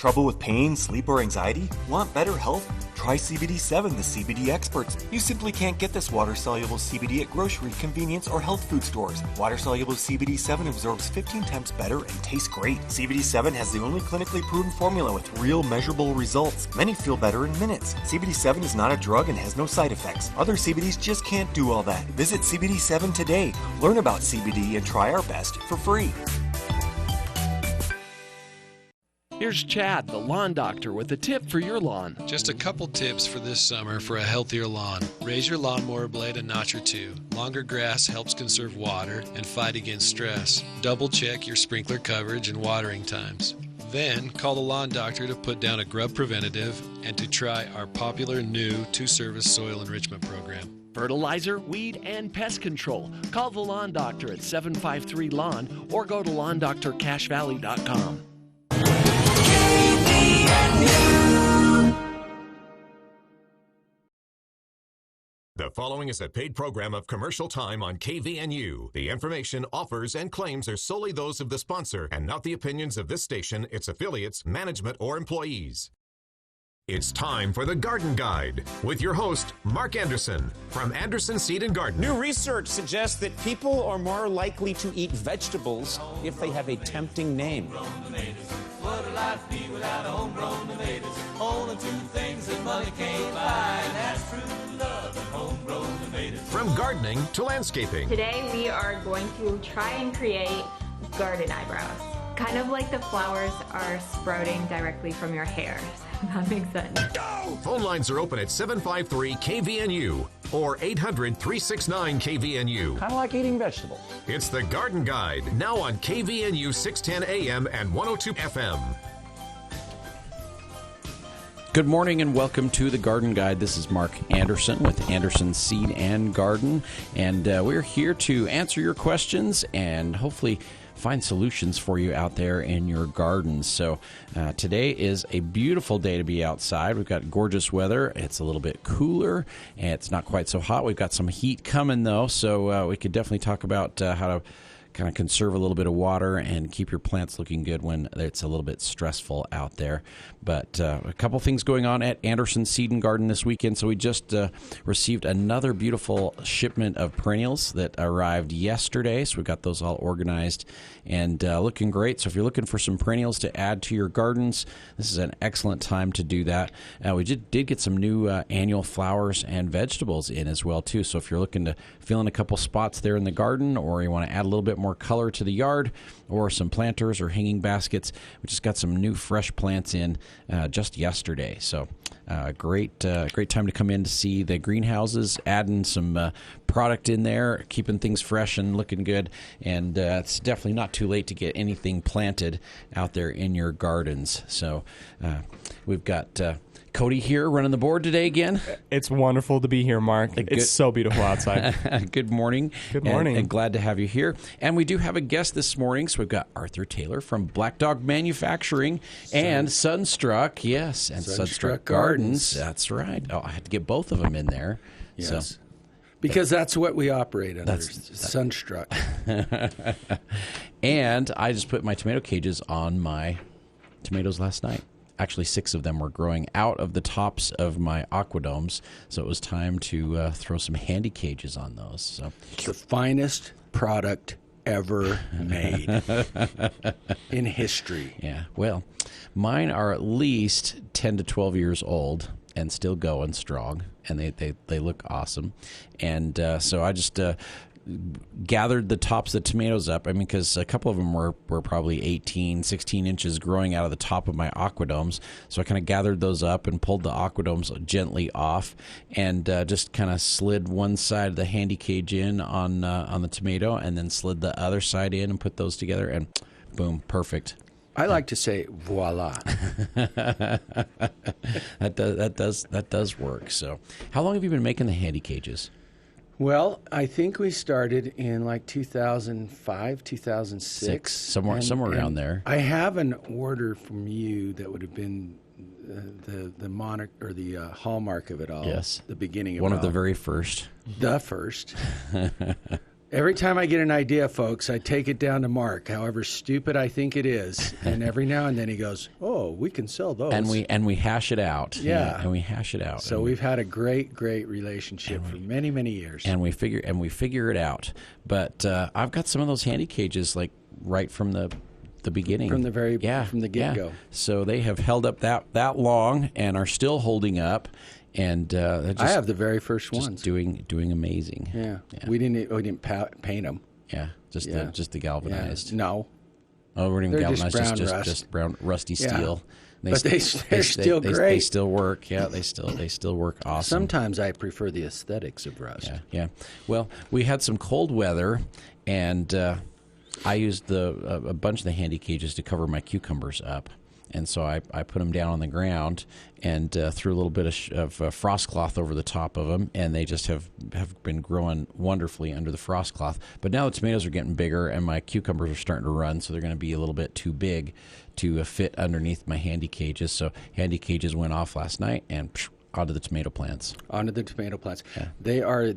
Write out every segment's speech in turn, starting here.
Trouble with pain, sleep, or anxiety? Want better health? Try CBD7, the CBD experts. You simply can't get this water-soluble CBD at grocery, convenience, or health food stores. Water-soluble CBD7 absorbs 15 times better and tastes great. CBD7 has the only clinically proven formula with real measurable results. Many feel better in minutes. CBD7 is not a drug and has no side effects. Other CBDs just can't do all that. Visit CBD7 today. Learn about CBD and try our best for free. Here's Chad, the lawn doctor, with a tip for your lawn. Just a couple tips for this summer for a healthier lawn. Raise your lawnmower blade a notch or two. Longer grass helps conserve water and fight against stress. Double check your sprinkler coverage and watering times. Then call the lawn doctor to put down a grub preventative and to try our popular new 2-service soil enrichment program. Fertilizer, weed, and pest control. Call the lawn doctor at 753-LAWN or go to LawnDoctorCashValley.com. The following is a paid program of commercial time on KVNU. The information, offers, and claims are solely those of the sponsor and not the opinions of this station, its affiliates, management, or employees. It's time for the Garden Guide with your host, Mark Anderson from Anderson Seed and Garden. New research suggests that people are more likely to eat vegetables if they have a tempting name. What would life be without homegrown tomatoes? Only two things that money can't buy, and that's true love and homegrown tomatoes. From gardening to landscaping. Today we are going to try and create garden eyebrows. Kind of like the flowers are sprouting directly from your hair. That makes sense. Go! Phone lines are open at 753-KVNU or 800-369-KVNU. Kind of like eating vegetables. It's the Garden Guide, now on KVNU 610 AM and 102 FM. Good morning and welcome to the Garden Guide. This is Mark Anderson with Anderson Seed and Garden, and we're here to answer your questions and hopefully find solutions for you out there in your gardens. So today is a beautiful day to be outside. We've got gorgeous weather. It's a little bit cooler and it's not quite so hot. We've got some heat coming though, so we could definitely talk about how to kind of conserve a little bit of water and keep your plants looking good when it's a little bit stressful out there. But a couple things going on at Anderson Seed and Garden this weekend. So we just received another beautiful shipment of perennials that arrived yesterday. So we got those all organized and looking great. So if you're looking for some perennials to add to your gardens, this is an excellent time to do that. We did get some new annual flowers and vegetables in as well too. So if you're looking to fill in a couple spots there in the garden, or you want to add a little bit more color to the yard, or some planters or hanging baskets, we just got some new fresh plants in just yesterday. So great time to come in to see the greenhouses, adding some product in there, keeping things fresh and looking good. And it's definitely not too late to get anything planted out there in your gardens. So we've got Cody here running the board today again. It's wonderful to be here, Mark. It's so beautiful outside. Good morning. Good morning. And glad to have you here. And we do have a guest this morning. So we've got Arthur Taylor from Black Dog Manufacturing and Sunstruck. Yes, and Sunstruck Gardens. That's right. Oh, I had to get both of them in there. Yes. So, because that's what we operate under, Sunstruck. And I just put my tomato cages on my tomatoes last night. Actually, 6 of them were growing out of the tops of my aquadomes, so it was time to throw some handy cages on those. So it's the finest product ever made in history. Yeah, well, mine are at least 10 to 12 years old and still going strong, and they look awesome. And so I just gathered the tops of the tomatoes up. I mean, because a couple of them were probably 18, 16 inches growing out of the top of my aquadomes. So I kind of gathered those up and pulled the aquadomes gently off and just kind of slid one side of the handy cage in on the tomato and then slid the other side in and put those together and boom, perfect. I like to say voila. That does work. So how long have you been making the handy cages? Well, I think we started in like 2005, 2006. Somewhere around there. I have an order from you that would have been the monarch or the hallmark of it all. Yes. The beginning of one it of the all. very first. The first. Every time I get an idea, folks, I take it down to Mark, however stupid I think it is. And every now and then he goes, "Oh, we can sell those." And we hash it out. Yeah. And we hash it out. So we've had a great relationship for many, many years. And we figure it out. But I've got some of those handy cages like right from the beginning. From the get-go. Yeah. So they have held up that long and are still holding up. And I have the very first just ones. doing amazing. Yeah. We didn't paint them. Yeah. Just the galvanized. No. Oh, we're doing galvanized. Just brown rust. Just brown rusty Yeah. steel. But they're still great. They still work. Yeah, they still work awesome. Sometimes I prefer the aesthetics of rust. Yeah. Well, we had some cold weather, and I used a bunch of the handy cages to cover my cucumbers up. And so I put them down on the ground and threw a little bit of frost cloth over the top of them, and they just have been growing wonderfully under the frost cloth. But now the tomatoes are getting bigger, and my cucumbers are starting to run, so they're going to be a little bit too big to fit underneath my handy cages. So handy cages went off last night, and onto the tomato plants. Onto the tomato plants. Yeah. They are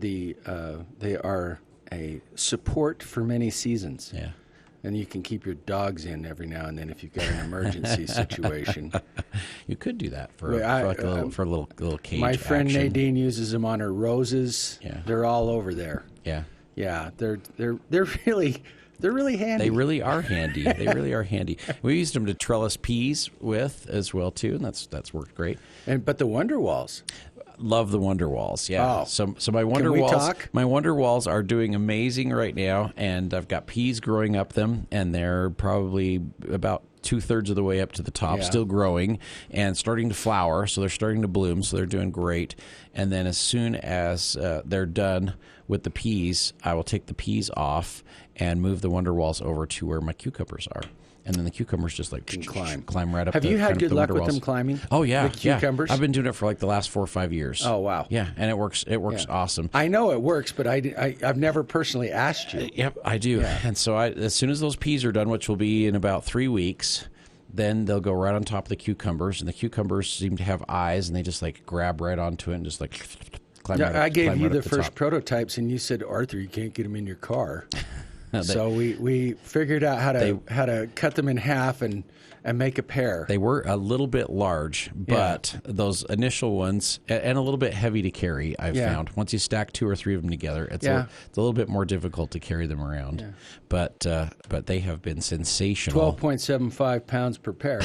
a support for many seasons. Yeah. And you can keep your dogs in every now and then if you've got an emergency situation. You could do that for a little cage. My friend action. Nadine uses them on her roses. Yeah. They're all over there. Yeah. Yeah, they're really handy. They really are handy. They really are handy. We used them to trellis peas with as well too, and that's worked great. But the Wonder Walls. Love the Wonder Walls, yeah. Oh. So my Wonder Can we Walls, talk? my Wonder Walls are doing amazing right now, and I've got peas growing up them, and they're probably about 2/3 of the way up to the top, still growing and starting to flower. So they're starting to bloom. So they're doing great. And then as soon as they're done with the peas, I will take the peas off and move the Wonder Walls over to where my cucumbers are. And then the cucumbers just like climb right up. Have you had good luck with them climbing? Oh yeah, the cucumbers. I've been doing it for like the last 4 or 5 years. Oh wow. Yeah, and it works. It works awesome. I know it works, but I've never personally asked you. Yep, I do. Yeah. And so as soon as those peas are done, which will be in about 3 weeks, then they'll go right on top of the cucumbers, and the cucumbers seem to have eyes, and they just like grab right onto it and just like climb. Yeah, right up, I gave climb you right the up the first top. prototypes, and you said, "Arthur, you can't get them in your car." So we figured out how to cut them in half and make a pair. They were a little bit large, but those initial ones, and a little bit heavy to carry, I've found. Once you stack 2 or 3 of them together, it's a little bit more difficult to carry them around. Yeah. But they have been sensational. 12.75 pounds per pair.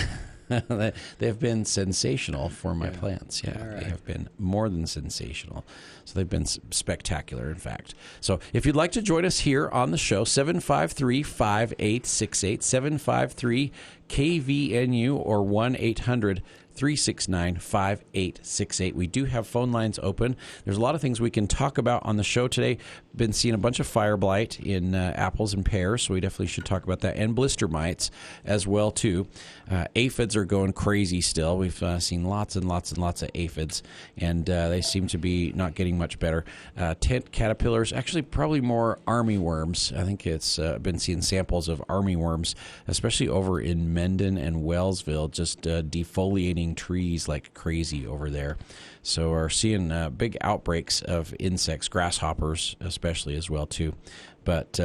They have been sensational for my plants. Yeah, They have been more than sensational. So they've been spectacular, in fact. So if you'd like to join us here on the show, 753-5868, 753-KVNU, or 1-800-369-5868. We do have phone lines open. There's a lot of things we can talk about on the show today. Been seeing a bunch of fire blight in apples and pears, so we definitely should talk about that, and blister mites as well too. Aphids are going crazy still. We've seen lots and lots and lots of aphids, and they seem to be not getting much better. Tent caterpillars, actually probably more armyworms. I think it's been seeing samples of armyworms, especially over in Mendon and Wellsville, just defoliating trees like crazy over there. So we're seeing big outbreaks of insects, grasshoppers especially as well too. But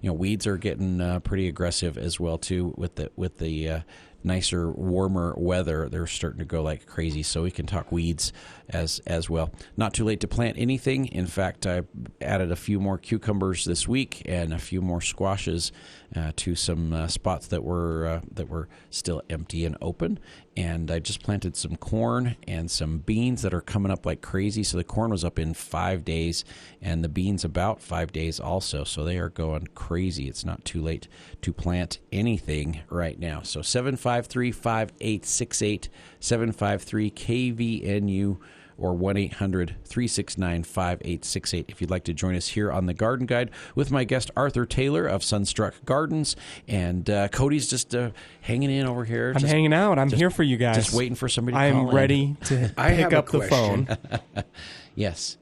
weeds are getting pretty aggressive as well too with the nicer, warmer weather. They're starting to go like crazy. So we can talk weeds as well. Not too late to plant anything. In fact, I added a few more cucumbers this week and a few more squashes to some spots that were still empty and open. And I just planted some corn and some beans that are coming up like crazy. So the corn was up in 5 days, and the beans about 5 days also. So they are going crazy. It's not too late to plant anything right now. So 753-5868, 753-KVNU, or 1-800-369-5868 if you'd like to join us here on the Garden Guide with my guest Arthur Taylor of Sunstruck Gardens. And Cody's just hanging in over here. I'm hanging out. I'm here for you guys. Just waiting for somebody to call in. I'm ready to pick up the phone. Yes.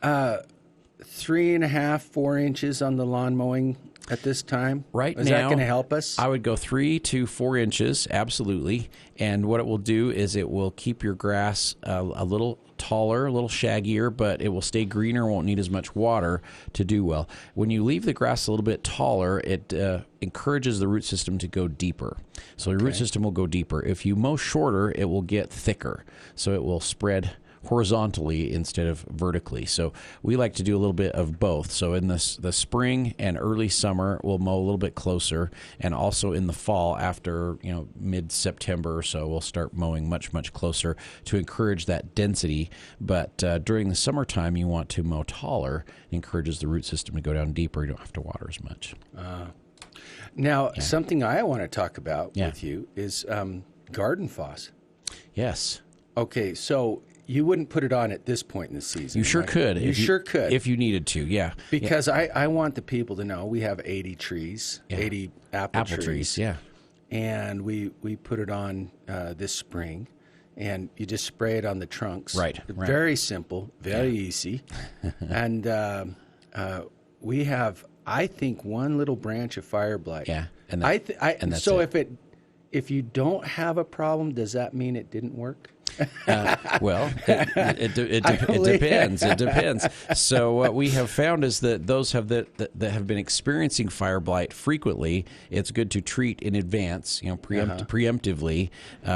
3.5, 4 inches on the lawn mowing. at this time? Right now, is that going to help us? I would go 3 to 4 inches, absolutely. And what it will do is it will keep your grass a little taller, a little shaggier, but it will stay greener, won't need as much water to do well. When you leave the grass a little bit taller, it encourages the root system to go deeper. So your root system will go deeper. If you mow shorter, it will get thicker. So it will spread horizontally instead of vertically. So we like to do a little bit of both. So in the spring and early summer, we'll mow a little bit closer, and also in the fall after mid-September or so, we'll start mowing much, much closer to encourage that density. But during the summertime, you want to mow taller. It encourages the root system to go down deeper. You don't have to water as much. Now, something I want to talk about with you is garden foss. Yes. Okay, so you wouldn't put it on at this point in the season. You sure could. You sure could. If you needed to, yeah. Because I want the people to know we have 80 trees, 80 apple trees. Yeah. And we put it on this spring, and you just spray it on the trunks. Right. Very simple, very easy. And we have, I think, one little branch of fire blight. Yeah. And that's so it. if you don't have a problem, does that mean it didn't work? Well, it depends. It depends. So what we have found is that those that have been experiencing fire blight frequently, it's good to treat in advance, preemptively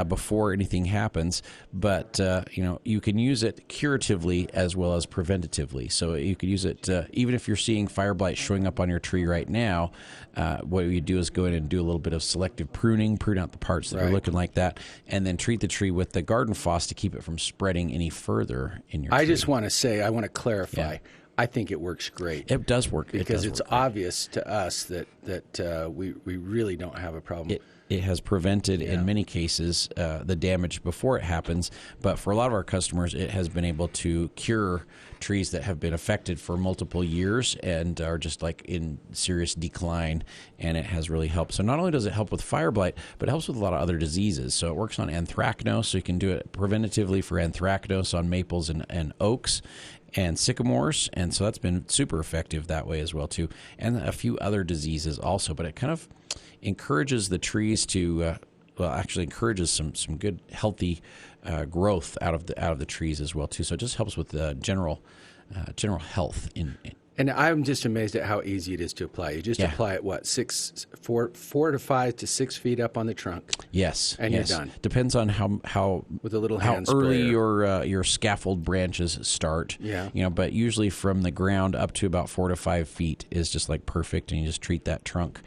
before anything happens. But you can use it curatively as well as preventatively. So you could use it even if you're seeing fire blight showing up on your tree right now. What you do is go in and do a little bit of selective pruning, prune out the parts that are looking like that, and then treat the tree with the garden foss to keep it from spreading any further in your tree. I just want to say, I want to clarify, I think it works great. It does work. Because it's obvious to us that we really don't have a problem. It has prevented, in many cases, the damage before it happens. But for a lot of our customers, it has been able to cure trees that have been affected for multiple years and are just like in serious decline, and it has really helped. So not only does it help with fire blight, but it helps with a lot of other diseases. So it works on anthracnose, so you can do it preventatively for anthracnose on maples and oaks and sycamores, and so that's been super effective that way as well too, and a few other diseases also. But it kind of encourages the trees to actually encourages some good healthy growth out of the trees as well too. So it just helps with the general health in. And I'm just amazed at how easy it is to apply. You just apply it, 4 to 5 to 6 feet up on the trunk. Yes, and you're done. Depends on how with a little how hand early sprayer. your scaffold branches start. Yeah, but usually from the ground up to about 4 to 5 feet is just like perfect, and you just treat that trunk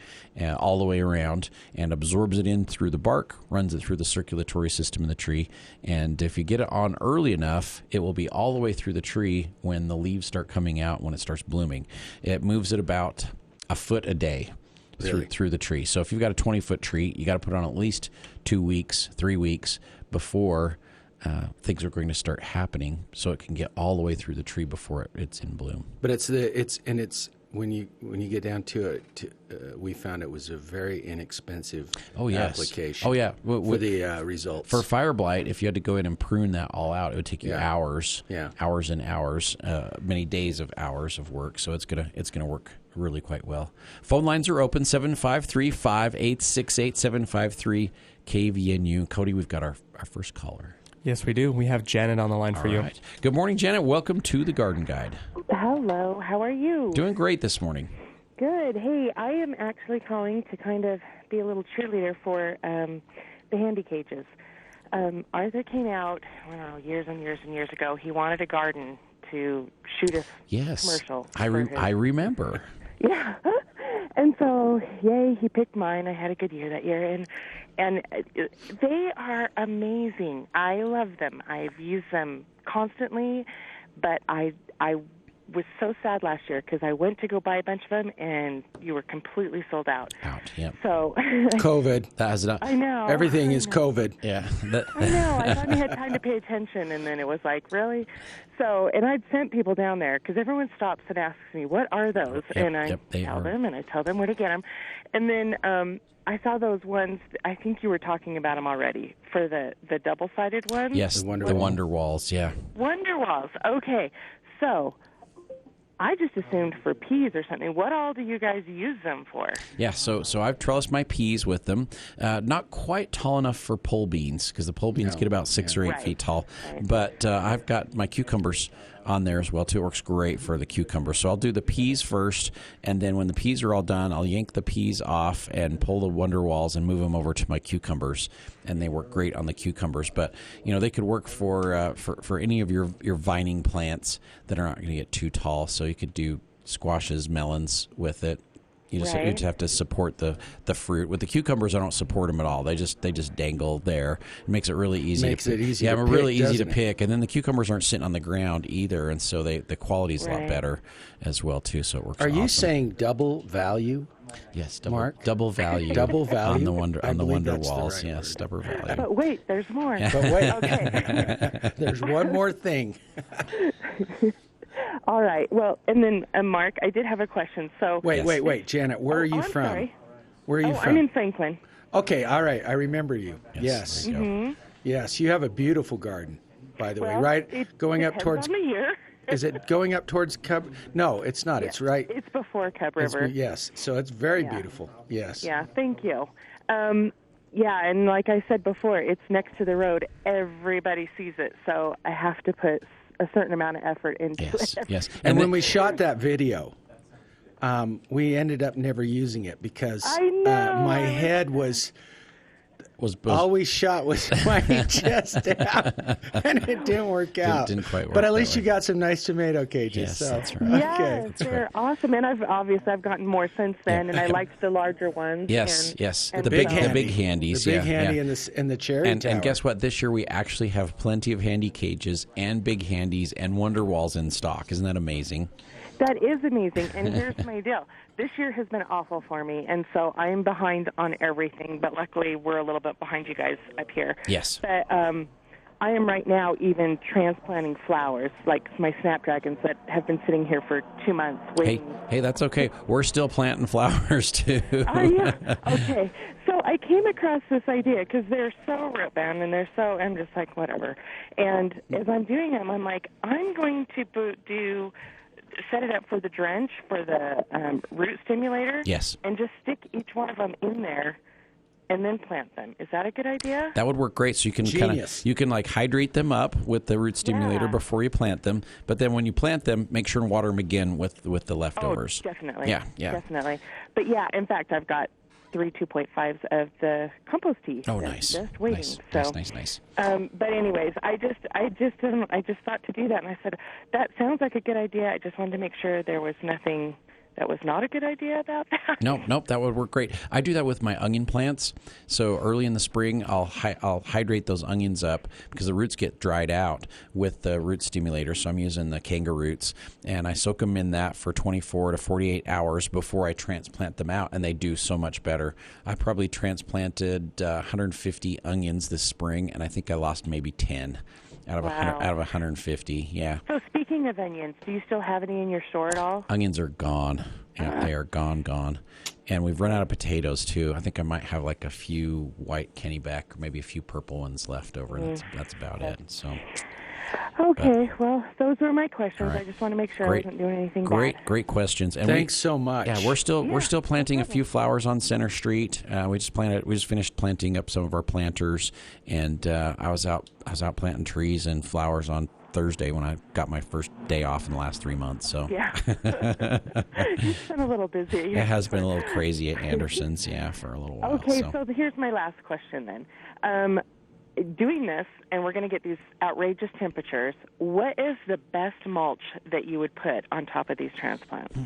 all the way around and absorbs it in through the bark, runs it through the circulatory system in the tree, and if you get it on early enough, it will be all the way through the tree when the leaves start coming out, when it starts blooming. It moves at about a foot a day through the tree. So if you've got a 20-foot tree, you got to put on at least 2 weeks, 3 weeks before things are going to start happening, so it can get all the way through the tree before it's in bloom. But it's when you get down to it, we found it was a very inexpensive application. Oh yeah, for the results. For fire blight, if you had to go in and prune that all out, it would take you hours, hours and hours, many days of hours of work. So it's gonna work really quite well. Phone lines are open 753-5868, 753-KVNU. Cody, we've got our first caller. Yes, we do. We have Janet on the line for you. Right. Good morning, Janet. Welcome to the Garden Guide. Hello. How are you? Doing great this morning. Good. Hey, I am actually calling to kind of be a little cheerleader for the handy cages. Arthur came out, years and years and years ago. He wanted a garden to shoot a commercial. I remember. Yeah. And so, yay, he picked mine. I had a good year that year. And they are amazing. I love them. I've used them constantly, but I was so sad last year because I went to go buy a bunch of them, and you were completely sold out. Yep. So COVID. That has I know. Everything is COVID. Yeah. I know. I finally had time to pay attention, and then it was like, really? So, and I'd sent people down there because everyone stops and asks me, what are those? And I tell them, and I tell them where to get them. And then I saw those ones. I think you were talking about them already for the double-sided ones. Yes, the Wonder Walls. Yeah. Wonder Walls. Okay. So I just assumed for peas or something. What all do you guys use them for? Yeah, so I've trellised my peas with them. Not quite tall enough for pole beans because the pole beans get about 6 or 8 feet tall. Right. But I've got my cucumbers on there as well, too. It works great for the cucumbers. So I'll do the peas first, and then when the peas are all done, I'll yank the peas off and pull the Wonderwalls and move them over to my cucumbers, and they work great on the cucumbers. But, they could work for any of your vining plants that are not going to get too tall. So you could do squashes, melons with it. You just have to support the fruit. With the cucumbers, I don't support them at all. They just dangle there. It makes it really easy. Really easy to pick. And then the cucumbers aren't sitting on the ground either, and so the quality is a lot better as well too. So it works. Are awesome. you saying double value? Yes, Mark? Double value. Double value on the Wonderwalls. Right yes, double value. But wait, there's more. But wait, okay. There's one more thing. All right. Well, and then, Mark, I did have a question. So Wait, Janet, where are you from? Sorry. Where are you from? I'm in Franklin. Okay, all right. I remember you. Yes. Mm-hmm. Yes, you have a beautiful garden, by the way, right? Going up towards... on the year. Is it going up towards Cub? No, it's not. Yeah, it's right. It's before Cub River. Yes. So it's very beautiful. Yes. Yeah, thank you. Yeah, and like I said before, it's next to the road. Everybody sees it, so I have to put a certain amount of effort into it. Yes. And when we shot that video, we ended up never using it because my head was all we shot was my chest out, and it didn't work out. Didn't quite work. But at least you got some nice tomato cages. Yes, so. that's right. Yes, they're awesome, and I've gotten more since then, and I liked the larger ones. Yes, and the big handies. The big handy and the cherry tower. And guess what? This year we actually have plenty of handy cages and big handies and Wonderwalls in stock. Isn't that amazing? That is amazing, and here's my deal. This year has been awful for me, and so I am behind on everything, but luckily we're a little bit behind you guys up here. Yes. But I am right now even transplanting flowers, like my snapdragons that have been sitting here for 2 months waiting. Hey, that's okay. We're still planting flowers, too. Oh, yeah. Okay. So I came across this idea because they're so root bound and I'm just like, whatever. And as I'm doing them, I'm like, I'm going to set it up for the drench, for the root stimulator. Yes. And just stick each one of them in there and then plant them. Is that a good idea? That would work great. So you can like hydrate them up with the root stimulator before you plant them. But then when you plant them, make sure and water them again with the leftovers. Oh, definitely. Yeah. Definitely. But yeah, in fact, I've got 3 2.5s of the compost tea. Oh, nice. Just waiting. Nice. But anyways, I just thought to do that, and I said that sounds like a good idea. I just wanted to make sure there was nothing that was not a good idea about that. Nope, that would work great. I do that with my onion plants. So early in the spring, I'll hydrate those onions up because the roots get dried out with the root stimulator. So I'm using the Kanga roots, and I soak them in that for 24 to 48 hours before I transplant them out, and they do so much better. I probably transplanted 150 onions this spring, and I think I lost maybe 10 out of 150. Yeah. So speaking of onions, do you still have any in your store at all? Onions are gone. Yeah, they are gone. And we've run out of potatoes, too. I think I might have like a few white Kennyback or maybe a few purple ones left over, and that's about it. So. Okay, well, those were my questions. Right. I just want to make sure I wasn't doing anything bad. Great questions. And thanks so much. Yeah, we're still planting a few flowers on Center Street. We just finished planting up some of our planters, and I was out planting trees and flowers on Thursday when I got my first day off in the last 3 months. So yeah, it's been a little busy. It has been a little crazy at Anderson's, for a little while. Okay, so here's my last question then. Doing this, and we're going to get these outrageous temperatures, what is the best mulch that you would put on top of these transplants?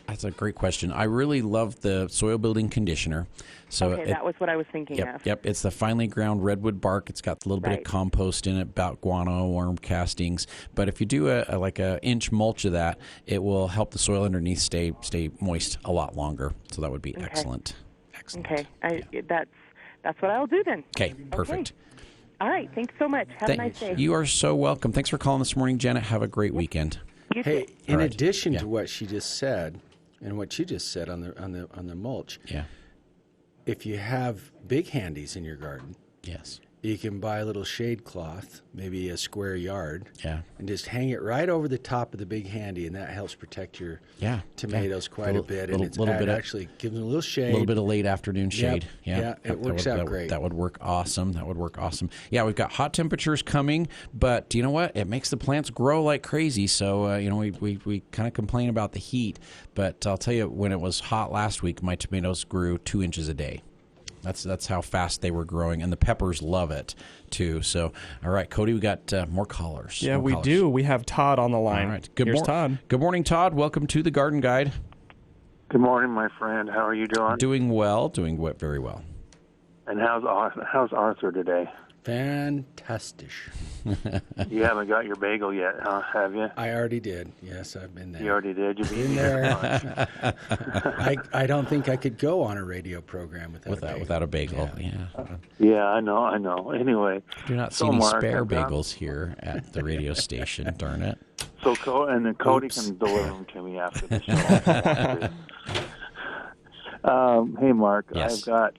That's a great question. I really love the soil building conditioner. So that was what I was thinking of. Yep, it's the finely ground redwood bark. It's got a little bit of compost in it, about guano, worm castings. But if you do a inch mulch of that, it will help the soil underneath stay moist a lot longer. So that would be excellent. Okay, that's what I'll do then. Okay, perfect. Okay. All right, thanks so much. Have a nice day. You are so welcome. Thanks for calling this morning, Janet. Have a great weekend. Hey, in addition to what she just said, and what you just said on the mulch, if you have big handies in your garden, you can buy a little shade cloth, maybe a square yard, yeah, and just hang it right over the top of the big handy, and that helps protect your tomatoes quite a bit. And it actually gives them a little shade. A little bit of late afternoon shade. Yeah, it works out great. That would work awesome. Yeah, we've got hot temperatures coming, but you know what? It makes the plants grow like crazy. So, we kind of complain about the heat, but I'll tell you, when it was hot last week, my tomatoes grew 2 inches a day. That's how fast they were growing, and the peppers love it too. So, all right, Cody, we got more callers. Yeah, we do. We have Todd on the line. All right, Here's Todd. Good morning, Todd. Welcome to the Garden Guide. Good morning, my friend. How are you doing? Doing well. Doing very well. And how's Arthur today? Fantastic. You haven't got your bagel yet, huh? Have you? I already did. Yes, I've been there. You already did? You've been there. I don't think I could go on a radio program without a bagel. Yeah. Yeah, I know. Anyway. I do not see any spare bagels here at the radio station, darn it. So, Cody can deliver them to me after the show. Hey, Mark. Yes. I've got,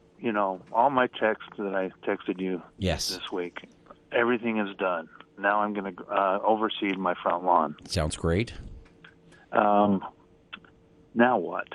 all my texts that I texted you this week. Everything is done. Now I'm going to overseed my front lawn. Sounds great. Now what?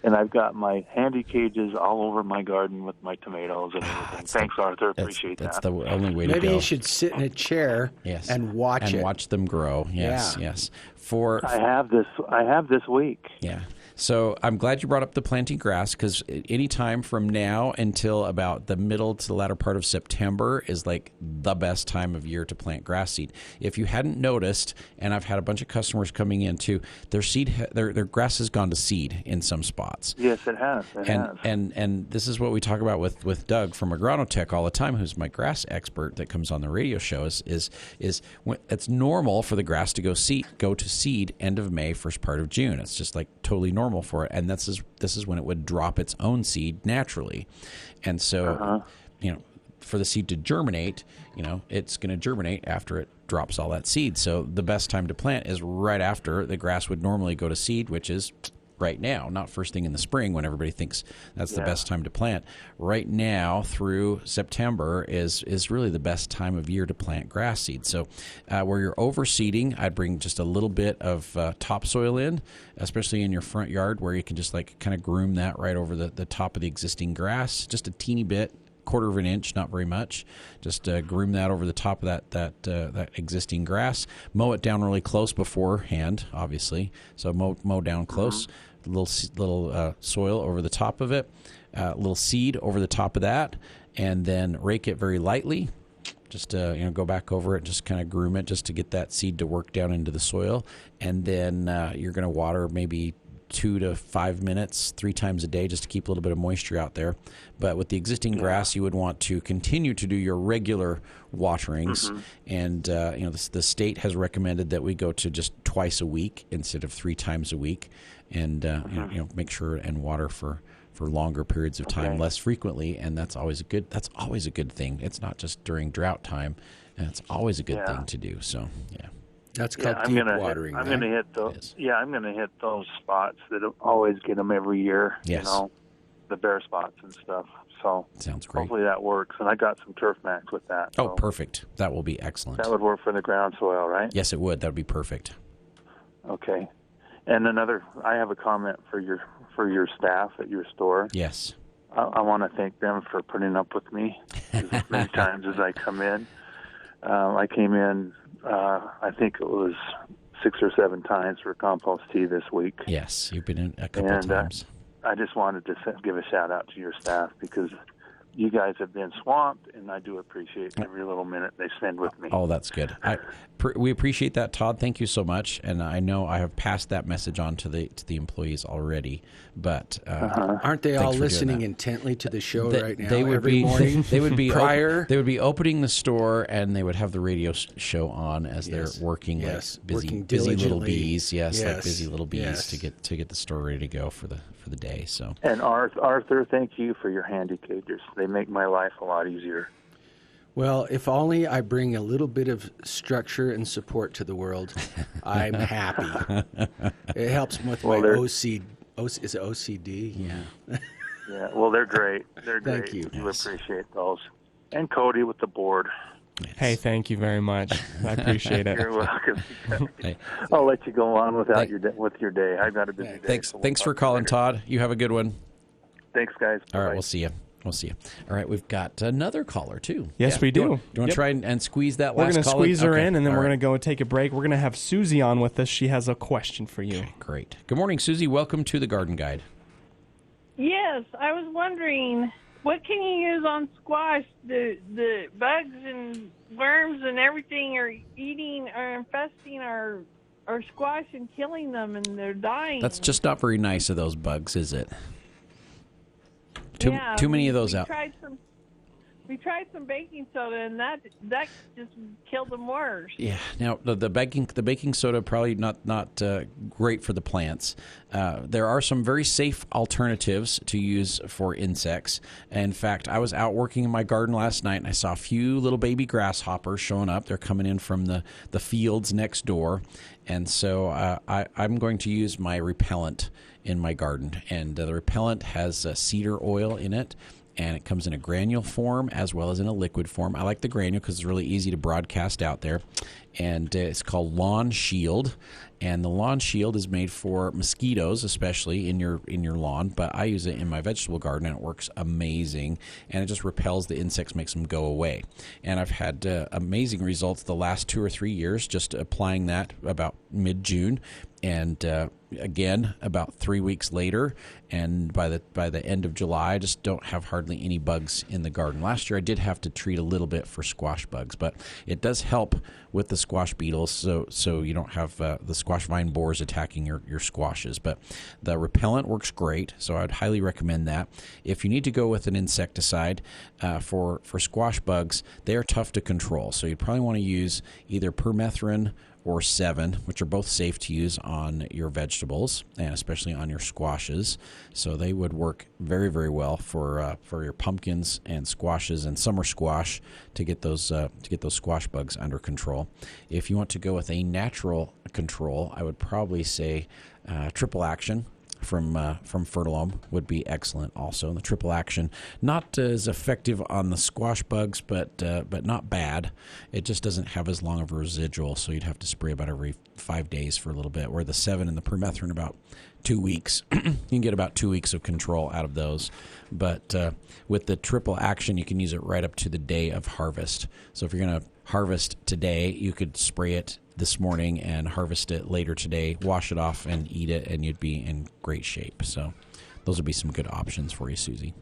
And I've got my handy cages all over my garden with my tomatoes and everything. Thanks, Arthur. Appreciate that. That's the only way to go. Maybe you should sit in a chair and watch them grow. Yes. I have this week. Yeah. So I'm glad you brought up the planting grass, because any time from now until about the middle to the latter part of September is like the best time of year to plant grass seed. If you hadn't noticed, and I've had a bunch of customers coming in too, their grass has gone to seed in some spots. Yes, it has. And this is what we talk about with Doug from Agronotech all the time, who's my grass expert that comes on the radio show. Is when it's normal for the grass to go to seed end of May, first part of June. It's just like totally normal for it, and this is when it would drop its own seed naturally. And so for the seed to germinate, it's going to germinate after it drops all that seed. So the best time to plant is right after the grass would normally go to seed, which is right now, not first thing in the spring when everybody thinks that's the best time to plant. Right now through September is really the best time of year to plant grass seed. So where you're overseeding, I'd bring just a little bit of topsoil in, especially in your front yard, where you can just like kind of groom that right over the top of the existing grass, just a teeny bit, quarter of an inch, not very much. Just groom that over the top of that existing grass. Mow it down really close beforehand, obviously. So mow down close. Little soil over the top of it, little seed over the top of that, and then rake it very lightly. Just go back over it, just kind of groom it, just to get that seed to work down into the soil. And then you're going to water maybe 2 to 5 minutes 3 times a day, just to keep a little bit of moisture out there. But with the existing grass, you would want to continue to do your regular waterings. And the state has recommended that we go to just twice a week instead of 3 times a week, and make sure and water for longer periods of time, less frequently, and that's always a good thing. It's not just during drought time, and it's always a good thing to do. So that's called deep watering. I'm going to hit those. Yeah, I'm going to hit those spots that always get them every year. Yes. The bare spots and stuff. So sounds great. Hopefully that works. And I got some Turf Max with that. Oh, perfect. That will be excellent. That would work for the ground soil, right? Yes, it would. That would be perfect. Okay. And I have a comment for your staff at your store. Yes. I want to thank them for putting up with me as many times as I come in. I came in, I think it was 6 or 7 times for compost tea this week. Yes, you've been in a couple of times. I just wanted to give a shout out to your staff, because you guys have been swamped, and I do appreciate every little minute they spend with me. Oh, that's good. We appreciate that, Todd. Thank you so much. And I know I have passed that message on to the employees already. But aren't they all listening intently to the show right now? They would every morning. They would be prior. They would be opening the store, and they would have the radio show on as they're working, like busy little bees. Yes, like busy little bees to get the store ready to go for the day. So. And Arthur, thank you for your handy cages. They make my life a lot easier. Well, if only I bring a little bit of structure and support to the world, I'm happy. It helps with my OCD. Is it OCD? Yeah. Yeah. Well, they're great. They're great. Thank you. You appreciate those. And Cody with the board. Hey, thank you very much. I appreciate it. You're welcome. Hey. I'll let you go on with your day. I've got a busy day. Thanks for calling, Todd. You have a good one. Thanks, guys. All right, we'll see you. All right, we've got another caller, too. Yes, we do. Do you want to try and squeeze that last call in? We're going to squeeze her in, and then we're going to go take a break. We're going to have Susie on with us. She has a question for you. Okay, great. Good morning, Susie. Welcome to the Garden Guide. Yes, I was wondering, what can you use on squash? The bugs and worms and everything are eating or infesting our squash and killing them, and they're dying. That's just not very nice of those bugs, is it? Too many of those out. We tried some baking soda, and that just killed them worse. Yeah. Now the baking soda probably not great for the plants. There are some very safe alternatives to use for insects. In fact, I was out working in my garden last night, and I saw a few little baby grasshoppers showing up. They're coming in from the fields next door, and so I'm going to use my repellent in my garden, and the repellent has cedar oil in it. And it comes in a granule form as well as in a liquid form. I like the granule because it's really easy to broadcast out there. And it's called Lawn Shield. And the Lawn Shield is made for mosquitoes, especially in your lawn. But I use it in my vegetable garden, and it works amazing. And it just repels the insects, makes them go away. And I've had amazing results the last 2 or 3 years just applying that about mid-June. And again, about 3 weeks later, and by the end of July, I just don't have hardly any bugs in the garden. Last year, I did have to treat a little bit for squash bugs, but it does help with the squash beetles, so you don't have the squash vine borers attacking your squashes. But the repellent works great, so I'd highly recommend that. If you need to go with an insecticide for squash bugs, they are tough to control, so you'd probably want to use either permethrin or 7, which are both safe to use on your vegetables and especially on your squashes. So they would work very, very well for your pumpkins and squashes and summer squash to get those squash bugs under control. If you want to go with a natural control, I would probably say triple action from Fertilome would be excellent also. And the triple action, not as effective on the squash bugs, but not bad. It just doesn't have as long of a residual, so you'd have to spray about every 5 days for a little bit, where the 7 and the permethrin about 2 weeks. You can get about 2 weeks of control out of those. But with the triple action, you can use it right up to the day of harvest. So if you're going to harvest today, you could spray it this morning and harvest it later today, wash it off and eat it, and you'd be in great shape. So those would be some good options for you, Susie.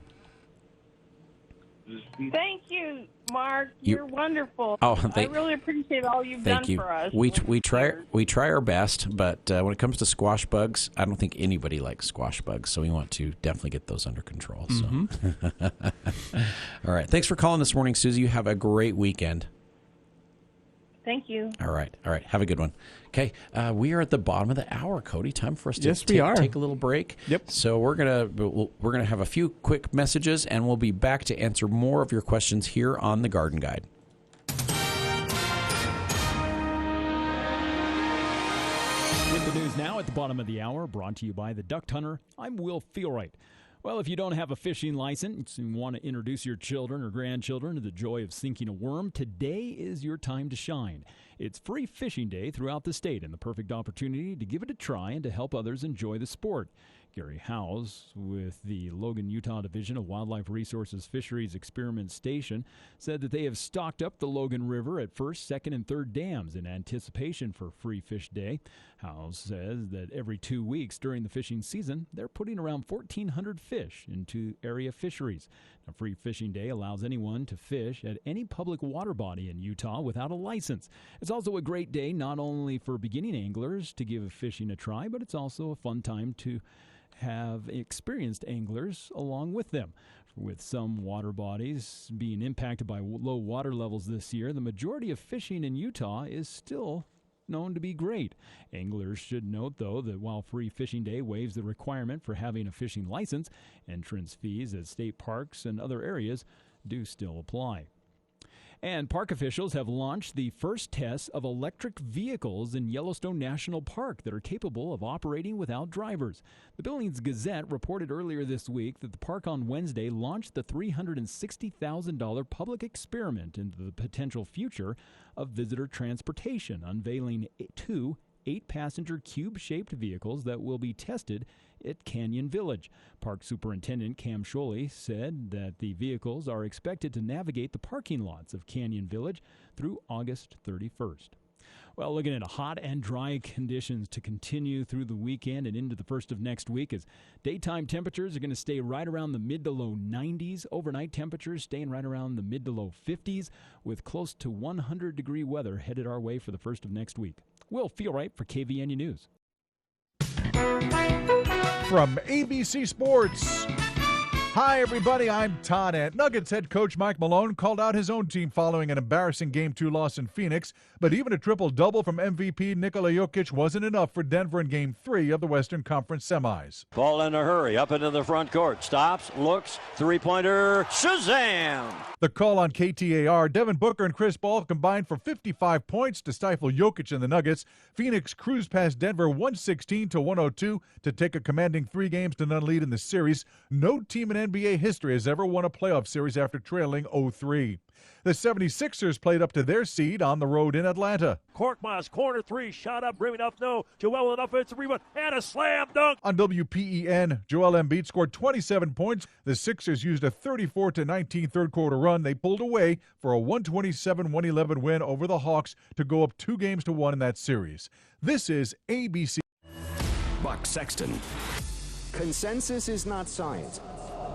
Thank you, Mark. You're wonderful. Oh, I really appreciate all you've done for us. We try our best, but when it comes to squash bugs, I don't think anybody likes squash bugs, so we want to definitely get those under control. So. Mm-hmm. All right. Thanks for calling this morning, Susie. You have a great weekend. Thank you. All right. Have a good one. Okay, we are at the bottom of the hour, Cody. Time for us to take a little break. Yep. So we're gonna have a few quick messages, and we'll be back to answer more of your questions here on the Garden Guide. With the news now at the bottom of the hour, brought to you by the Duck Hunter, I'm Will Feelright. Well, if you don't have a fishing license and want to introduce your children or grandchildren to the joy of sinking a worm, today is your time to shine. It's Free Fishing Day throughout the state and the perfect opportunity to give it a try and to help others enjoy the sport. Gary Howes with the Logan, Utah Division of Wildlife Resources Fisheries Experiment Station said that they have stocked up the Logan River at first, second, and third dams in anticipation for Free Fish Day. Howes says that every 2 weeks during the fishing season, they're putting around 1,400 fish into area fisheries. Now, Free Fishing Day allows anyone to fish at any public water body in Utah without a license. It's also a great day not only for beginning anglers to give fishing a try, but it's also a fun time to have experienced anglers along with them. With some water bodies being impacted by low water levels this year, the majority of fishing in Utah is still known to be great. Anglers should note, though, that while Free Fishing Day waives the requirement for having a fishing license, entrance fees at state parks and other areas do still apply. And park officials have launched the first tests of electric vehicles in Yellowstone National Park that are capable of operating without drivers. The Billings Gazette reported earlier this week that the park on Wednesday launched the $360,000 public experiment into the potential future of visitor transportation, unveiling 2 8-passenger cube-shaped vehicles that will be tested at Canyon Village. Park Superintendent Cam Sholey said that the vehicles are expected to navigate the parking lots of Canyon Village through August 31st. Well, looking at hot and dry conditions to continue through the weekend and into the first of next week, as daytime temperatures are going to stay right around the mid to low 90s. Overnight temperatures staying right around the mid to low 50s, with close to 100-degree weather headed our way for the first of next week. Will Feel-Right for KVNU News. From ABC Sports. Hi, everybody. I'm Todd Ant. Nuggets head coach Mike Malone called out his own team following an embarrassing Game 2 loss in Phoenix, but even a triple-double from MVP Nikola Jokic wasn't enough for Denver in Game 3 of the Western Conference semis. Ball in a hurry, up into the front court, stops, looks, three-pointer, Shazam! The call on KTAR, Devin Booker and Chris Paul combined for 55 points to stifle Jokic and the Nuggets. Phoenix cruised past Denver 116-102 to take a commanding 3-0 lead in the series. No team in NBA history has ever won a playoff series after trailing 0-3. The 76ers played up to their seed on the road in Atlanta. Korkmaz, corner three, shot up, rim enough, no. Joel with an offensive rebound, and a slam dunk. On WPEN, Joel Embiid scored 27 points. The Sixers used a 34-19 third-quarter run. They pulled away for a 127-111 win over the Hawks to go up 2-1 in that series. This is ABC. Buck Sexton. Consensus is not science.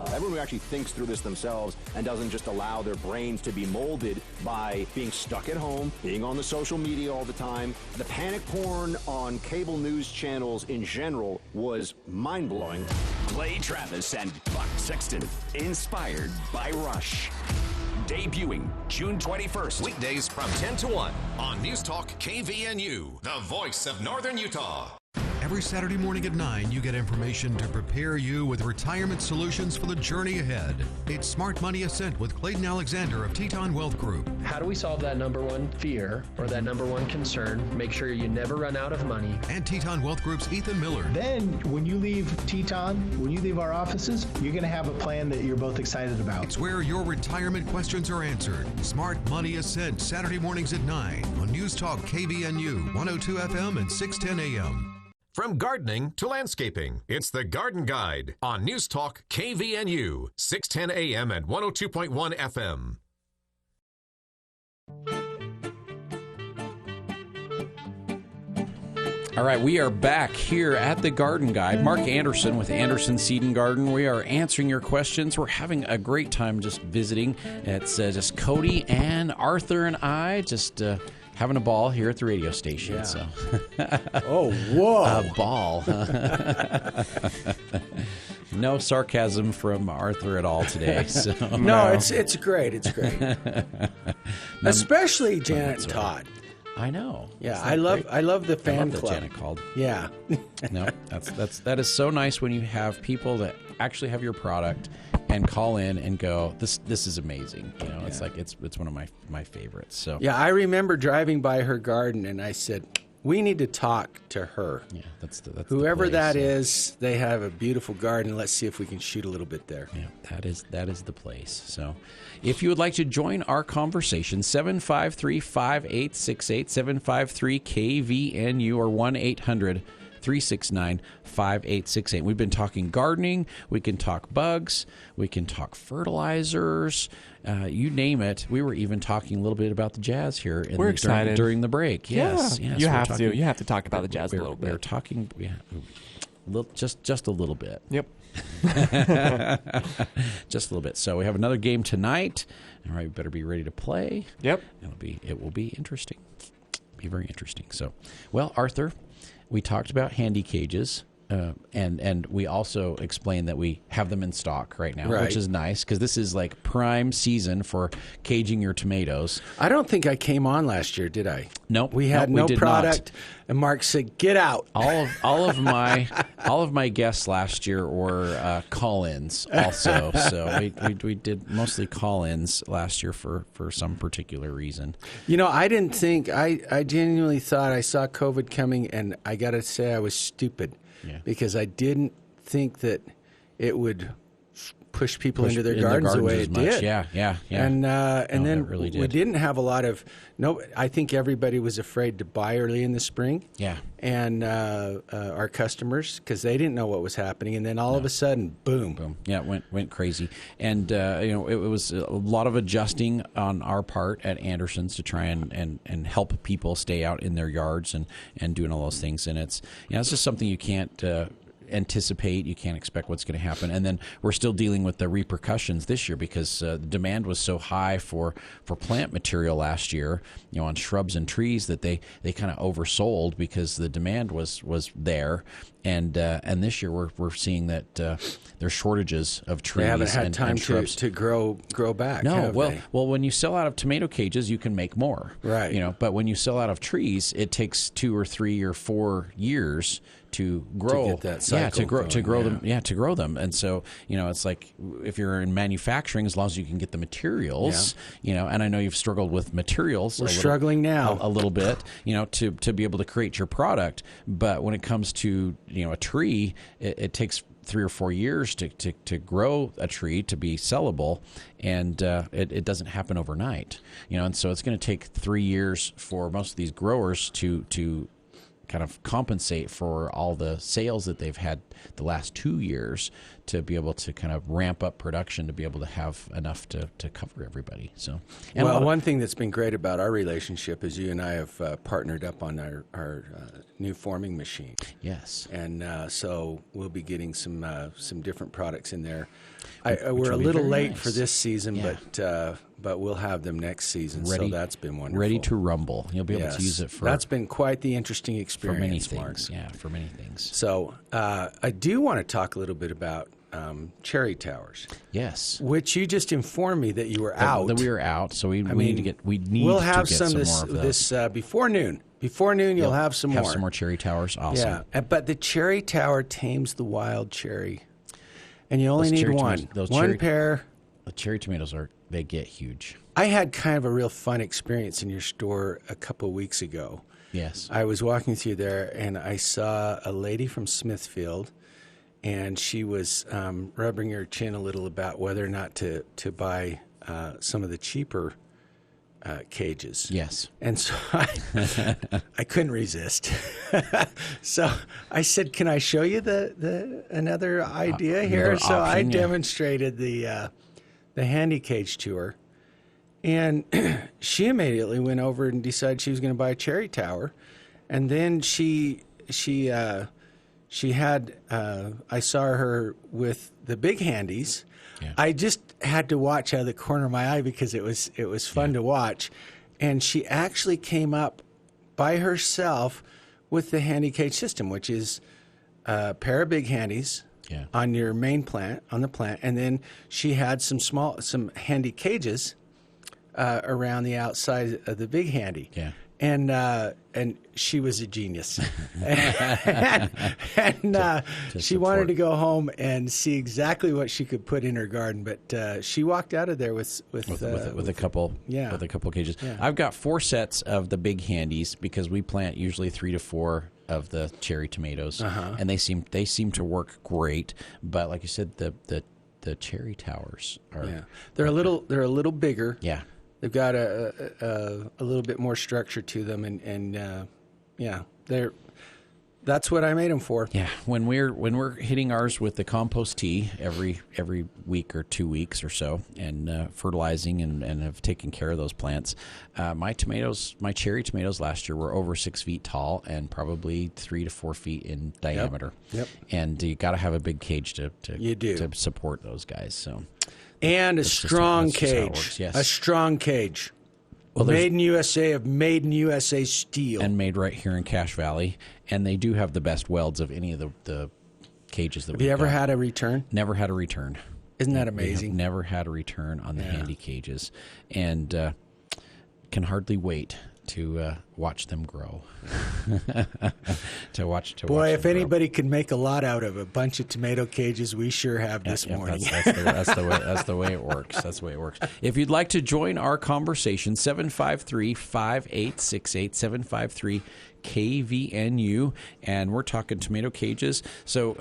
Everyone who actually thinks through this themselves and doesn't just allow their brains to be molded by being stuck at home, being on the social media all the time. The panic porn on cable news channels in general was mind-blowing. Clay Travis and Buck Sexton, inspired by Rush. Debuting June 21st. Weekdays from 10 to 1 on News Talk KVNU, the voice of Northern Utah. Every Saturday morning at 9, you get information to prepare you with retirement solutions for the journey ahead. It's Smart Money Ascent with Clayton Alexander of Teton Wealth Group. How do we solve that number one fear or that number one concern? Make sure you never run out of money. And Teton Wealth Group's Ethan Miller. Then, when you leave Teton, when you leave our offices, you're going to have a plan that you're both excited about. It's where your retirement questions are answered. Smart Money Ascent, Saturday mornings at 9 on News Talk KVNU, 102 FM and 610 AM. From gardening to landscaping, it's the Garden Guide on News Talk KVNU, 610 AM and 102.1 FM. All right, we are back here at the Garden Guide. Mark Anderson with Anderson Seed and Garden. We are answering your questions. We're having a great time just visiting. It's just Cody and Arthur and I just having a ball here at the radio station. Yeah. So. Oh, whoa. A ball. No sarcasm from Arthur at all today. So. No, it's great. It's great. Especially Janet and Todd. I know. Yeah, I love the fan club. That Janet called. Yeah. No, that is so nice when you have people that actually have your product and call in and go, this is amazing. You know, it's like it's one of my favorites. So yeah, I remember driving by her garden and I said, we need to talk to her. Yeah, that's whoever the place, that is. They have a beautiful garden. Let's see if we can shoot a little bit there. Yeah, that is the place. So, if you would like to join our conversation, 753-5868, 753-KVNU, or 1-800-369-5868. We've been talking gardening. We can talk bugs. We can talk fertilizers. You name it. We were even talking a little bit about the Jazz here. We're excited during the break. Yes, yeah. You have to. You have to talk about the Jazz a little bit. We're talking, just a little bit. Yep. Just a little bit. So we have another game tonight. All right, we better be ready to play. Yep. It will be interesting. Be very interesting. So, well, Arthur, we talked about handy cages. And we also explained that we have them in stock right now, which is nice because this is like prime season for caging your tomatoes. I don't think I came on last year, did I? Nope. We had no did product, not. and Mark said, "Get out." All of my guests last year were call-ins also. So we did mostly call-ins last year for some particular reason. You know, I didn't think I genuinely thought I saw COVID coming, and I got to say I was stupid because I didn't think that it would push people into their gardens the way it did. Yeah. And then really we didn't have a lot of I think everybody was afraid to buy early in the spring. Yeah. And our customers, because they didn't know what was happening, and then all of a sudden, boom. Yeah, it went crazy, and it was a lot of adjusting on our part at Anderson's to try and help people stay out in their yards and doing all those things. And it's just something you can't anticipate. You can't expect what's going to happen. And then we're still dealing with the repercussions this year because the demand was so high for plant material last year, on shrubs and trees, that they kind of oversold because the demand was there. And this year we're seeing that there's shortages of trees. They haven't had and time shrubs to grow back. No, well, when you sell out of tomato cages, you can make more. Right. But when you sell out of trees, it takes 2 or 3 or 4 years to grow. To get that cycle to grow them. Yeah, to grow them. And so, it's like if you're in manufacturing, as long as you can get the materials, and I know you've struggled with materials. We're struggling now a little bit, to be able to create your product. But when it comes to a tree, it takes 3 or 4 years to grow a tree to be sellable, and it doesn't happen overnight. And so it's going to take 3 years for most of these growers to kind of compensate for all the sales that they've had the last 2 years to be able to kind of ramp up production to be able to have enough to cover everybody. So, one thing that's been great about our relationship is you and I have partnered up on our new forming machine. Yes, and so we'll be getting some different products in there. We're a little late for this season, but we'll have them next season. Ready, so that's been wonderful. Ready to rumble. You'll be able to use it for. That's been quite the interesting experience. For many things, Mark. yeah, for many things. So I do want to talk a little bit about cherry towers. Yes, which you just informed me that you were out. That we were out, so we need to get. We'll have some this before noon. Before noon, you'll have some more. Have some more cherry towers. Awesome. Yeah, but the cherry tower tames the wild cherry, and you only need one. One pair. The cherry tomatoes they get huge. I had kind of a real fun experience in your store a couple of weeks ago. Yes. I was walking through there, and I saw a lady from Smithfield, and she was rubbing her chin a little about whether or not to buy some of the cheaper cages. Yes. And so I couldn't resist. So I said, "Can I show you the another idea here?" So I demonstrated the handy cage to her, and she immediately went over and decided she was going to buy a cherry tower, and then she had I saw her with the big handies. Yeah. I just had to watch out of the corner of my eye because it was fun to watch, and she actually came up by herself with the handy cage system, which is a pair of big handies on your main plant, on the plant, and then she had some handy cages around the outside of the big handy. Yeah. And she was a genius, and she wanted to go home and see exactly what she could put in her garden. But she walked out of there with a couple with a couple cages. Yeah. I've got 4 sets of the big handies because we plant usually 3 to 4 of the cherry tomatoes, and they seem to work great. But like you said, the cherry towers are they're a little bigger. Yeah. They've got a little bit more structure to them, and that's what I made them for. Yeah, when we're hitting ours with the compost tea every week or 2 weeks or so, and fertilizing and have taken care of those plants. My cherry tomatoes last year were over 6 feet tall and probably 3 to 4 feet in diameter. Yep. And you got to have a big cage to support those guys. So. And a strong cage. Yes. A strong cage. Well, made in USA of made in USA steel. And made right here in Cache Valley. And they do have the best welds of any of the cages that we've got. Have you ever had a return? Never had a return. Isn't that amazing? Never had a return on the handy cages. And can hardly wait to watch them grow. to watch. Boy, if them anybody could make a lot out of a bunch of tomato cages, we sure have this morning. That's the way it works. That's the way it works. If you'd like to join our conversation, 753-5868, 753-KVNU, and we're talking tomato cages. So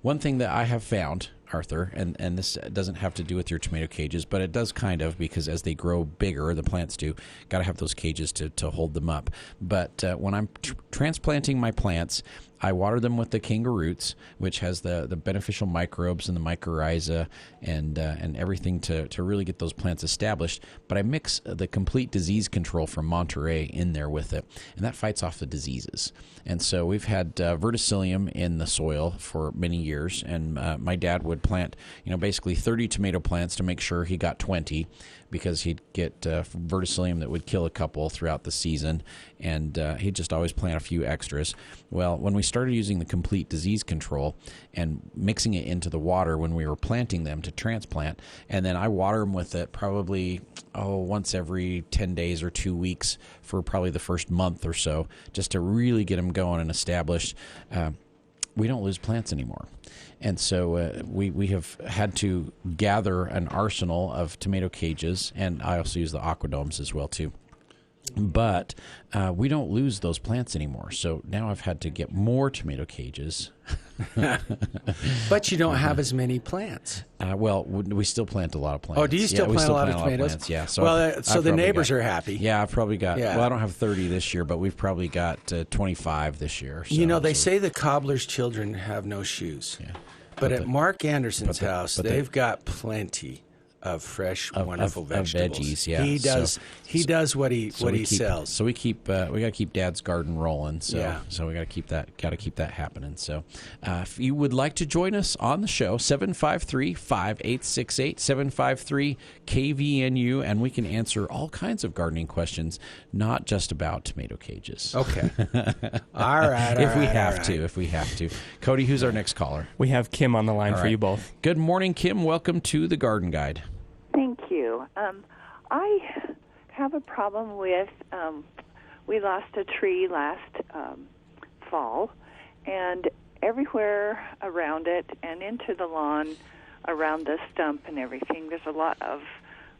one thing that I have found, Arthur, and this doesn't have to do with your tomato cages, but it does kind of, because as they grow bigger, the plants do, got to have those cages to hold them up. But when I'm transplanting my plants, I water them with the Kangaroo Roots, which has the beneficial microbes and the mycorrhiza and everything to really get those plants established. But I mix the complete disease control from Monterey in there with it, and that fights off the diseases. And so we've had verticillium in the soil for many years, and my dad would plant, basically 30 tomato plants to make sure he got 20, because he'd get verticillium that would kill a couple throughout the season, and he'd just always plant a few extras. Well, when we started using the complete disease control and mixing it into the water when we were planting them to transplant, and then I water them with it probably once every 10 days or 2 weeks for probably the first month or so, just to really get them going and established, we don't lose plants anymore. And so we have had to gather an arsenal of tomato cages, and I also use the aquadomes as well too. But we don't lose those plants anymore. So now I've had to get more tomato cages. But you don't have as many plants. Well, we still plant a lot of plants. Oh, do you still plant a lot of tomatoes? Plants, yeah. So, so the neighbors are happy. Yeah, I've probably got, well, I don't have 30 this year, but we've probably got 25 this year. So, they say the cobbler's children have no shoes. Yeah. But at Mark Anderson's house, they've got plenty of fresh, wonderful vegetables. Of veggies, yeah. He does what he sells. So we keep we got to keep Dad's garden rolling. So we got to keep that happening. So if you would like to join us on the show, 753-5868, 753-KVNU, and we can answer all kinds of gardening questions, not just about tomato cages. Okay. All right. If we have to. Cody, who's our next caller? We have Kim on the line for you both. Good morning, Kim. Welcome to the Garden Guide. Thank you. I have a problem with, we lost a tree last fall, and everywhere around it and into the lawn, around the stump and everything, there's a lot of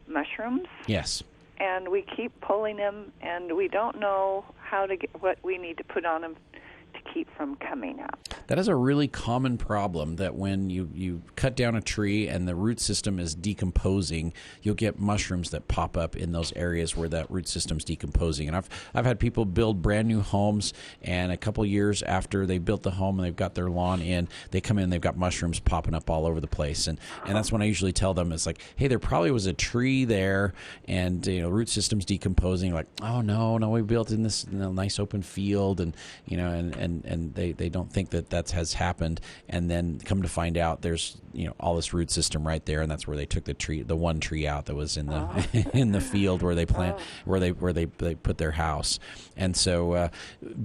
mushrooms. Yes. And we keep pulling them, and we don't know how to get what we need to put on them to keep from coming up. That is a really common problem, that when you cut down a tree and the root system is decomposing, you'll get mushrooms that pop up in those areas where that root system's decomposing. And I've had people build brand new homes, and a couple years after they built the home and they've got their lawn in, they come in and they've got mushrooms popping up all over the place. And that's when I usually tell them, it's like, hey, there probably was a tree there, and root system's decomposing. Like, oh no, we built in this nice open field, and and they don't think that has happened, and then come to find out there's all this root system right there, and that's where they took the one tree out that was in the in the field where they where they put their house. And so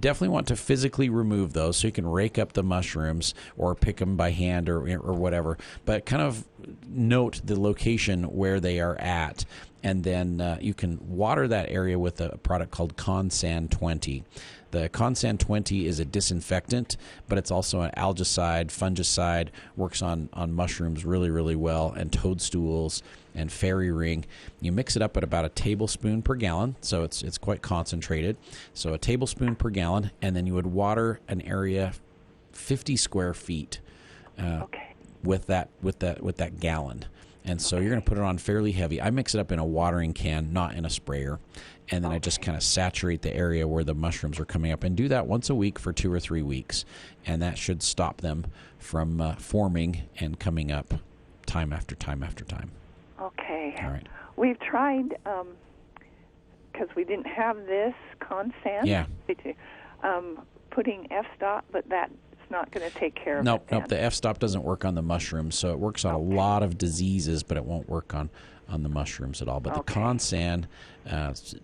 definitely want to physically remove those, so you can rake up the mushrooms or pick them by hand or whatever, but kind of note the location where they are at. And then you can water that area with a product called Consan 20. The Consan 20 is a disinfectant, but it's also an algicide, fungicide, works on mushrooms really, really well, and toadstools and fairy ring. You mix it up at about a tablespoon per gallon, so it's quite concentrated. So a tablespoon per gallon, and then you would water an area 50 square feet with that gallon. And so you're going to put it on fairly heavy. I mix it up in a watering can, not in a sprayer. And then I just kind of saturate the area where the mushrooms are coming up, and do that once a week for 2 or 3 weeks. And that should stop them from forming and coming up time after time after time. Okay. All right. We've tried, because we didn't have this Consan, putting F-stop, but that not going to take care of Nope, it. nope. The f-stop doesn't work on the mushrooms, so it works on a lot of diseases, but it won't work on the mushrooms at all. But the Consan,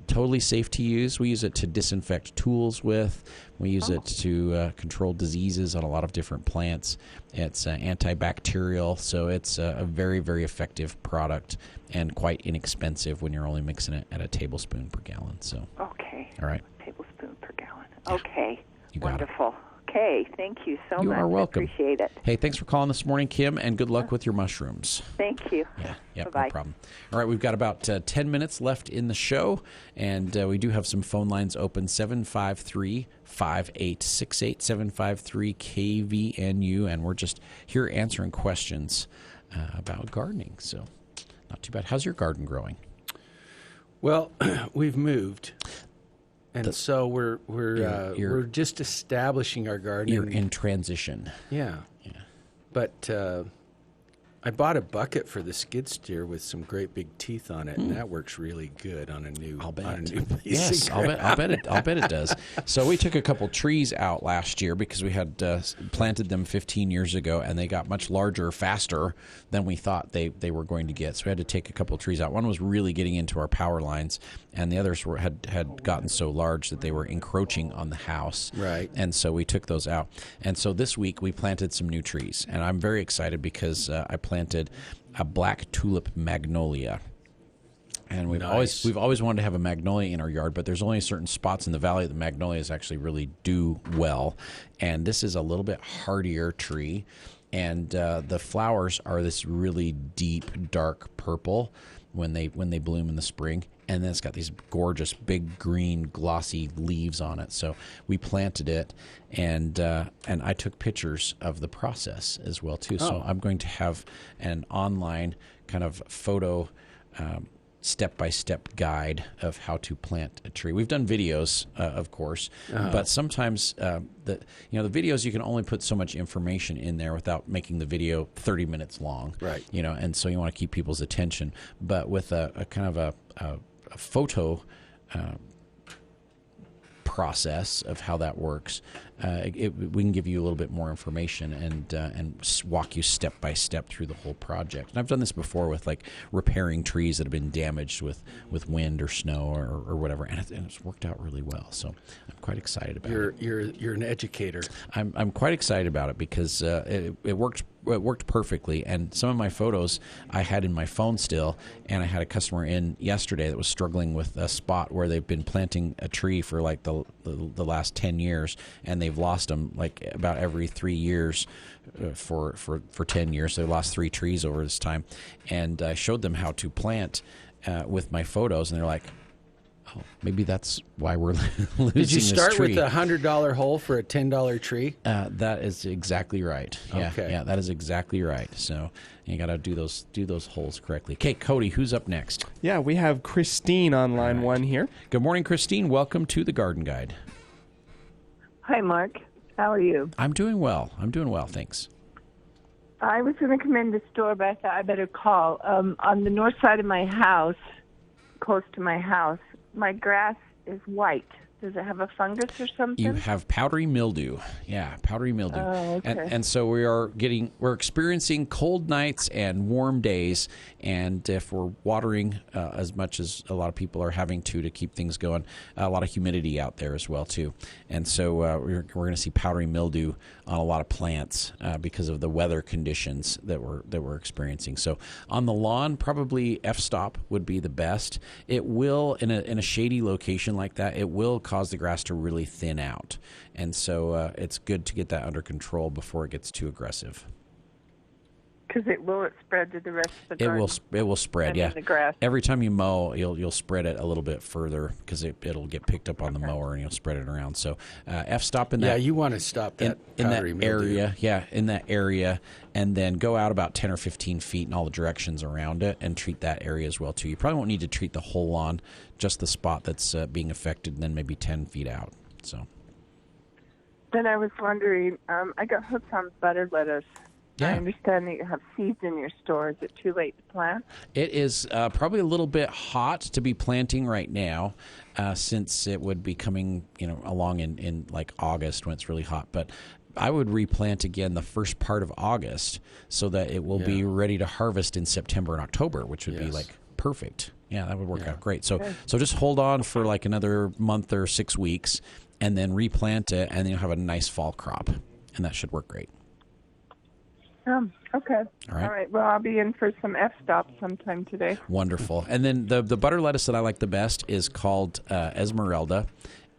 totally safe to use. We use it to disinfect tools with. We use it to control diseases on a lot of different plants. It's antibacterial, so it's a very, very effective product and quite inexpensive when you're only mixing it at a tablespoon per gallon. So, okay. All right. Tablespoon per gallon. Okay. You got Wonderful. Okay, thank you so much. You are welcome. I appreciate it. Hey, thanks for calling this morning, Kim, and good luck with your mushrooms. Thank you. Yeah, Bye-bye. no problem. All right, we've got about 10 minutes left in the show, and we do have some phone lines open, 753-5868, 753-KVNU, and we're just here answering questions about gardening. So not too bad. How's your garden growing? Well, we've moved. And so we're just establishing our garden. You're in transition. Yeah. But I bought a bucket for the skid steer with some great big teeth on it, and that works really good on a new. I'll bet. On a new piece Yes, of I'll bet it does. So we took a couple trees out last year because we had planted them 15 years ago, and they got much larger faster than we thought they were going to get. So we had to take a couple trees out. One was really getting into our power lines, and the others had gotten so large that they were encroaching on the house. Right. And so we took those out. And so this week we planted some new trees, and I'm very excited because I planted a black tulip magnolia. And we've always wanted to have a magnolia in our yard, but there's only certain spots in the valley that magnolias actually really do well. And this is a little bit hardier tree, and the flowers are this really deep, dark purple when they bloom in the spring. And then it's got these gorgeous, big, green, glossy leaves on it. So we planted it, and I took pictures of the process as well too. So I'm going to have an online kind of photo step-by-step guide of how to plant a tree. We've done videos, of course, but sometimes the videos, you can only put so much information in there without making the video 30 minutes long. Right. And so you want to keep people's attention. But with a kind of a photo process of how that works, we can give you a little bit more information and walk you step by step through the whole project. And I've done this before with like repairing trees that have been damaged with wind or snow or whatever, and it's worked out really well. So I'm quite excited about it. You're an educator. I'm quite excited about it because it worked. It worked perfectly, and some of my photos I had in my phone still, and I had a customer in yesterday that was struggling with a spot where they've been planting a tree for like the last 10 years, and they've lost them like about every 3 years for 10 years. So they lost 3 trees over this time, and I showed them how to plant with my photos, and they're like, oh, maybe that's why we're losing Did you start this tree. with a $100 hole for a $10 tree? That is exactly right. Yeah, Okay. yeah, that is exactly right. So you got to do those holes correctly. Okay, Cody, who's up next? Yeah, we have Christine on line 1 here. Good morning, Christine. Welcome to the Garden Guide. Hi, Mark. How are you? I'm doing well. Thanks. I was going to come in the store, but I thought I better call. On the north side of my house, close to my house, my grass is white. Does it have a fungus or something? You have powdery mildew. Yeah, powdery mildew. Oh, okay. And so we're experiencing cold nights and warm days, and if we're watering as much as a lot of people are having to keep things going, a lot of humidity out there as well too. And so we're going to see powdery mildew on a lot of plants because of the weather conditions that we're experiencing. So on the lawn, probably f-stop would be the best. It will, in a shady location like that, it will cause the grass to really thin out. And so it's good to get that under control before it gets too aggressive. Because will it spread to the rest of the garden? It will spread, and yeah. The grass. Every time you mow, you'll spread it a little bit further because it'll get picked up on the mower and you'll spread it around. So f-stop in that. Yeah, you want to stop that in that powdery mildew. area. Yeah, in that area, and then go out about 10 or 15 feet in all the directions around it and treat that area as well too. You probably won't need to treat the whole lawn, just the spot that's being affected, and then maybe 10 feet out. So. Then I was wondering, I got hooked on butter lettuce. Yeah. I understand that you have seeds in your store. Is it too late to plant? It is probably a little bit hot to be planting right now, since it would be coming, along in like August when it's really hot. But I would replant again the first part of August so that it will be ready to harvest in September and October, which would be like perfect. Yeah, that would work out great. So just hold on for like another month or 6 weeks, and then replant it, and then you'll have a nice fall crop, and that should work great. Okay. All right. Well, I'll be in for some f-stops sometime today. Wonderful. And then the butter lettuce that I like the best is called Esmeralda,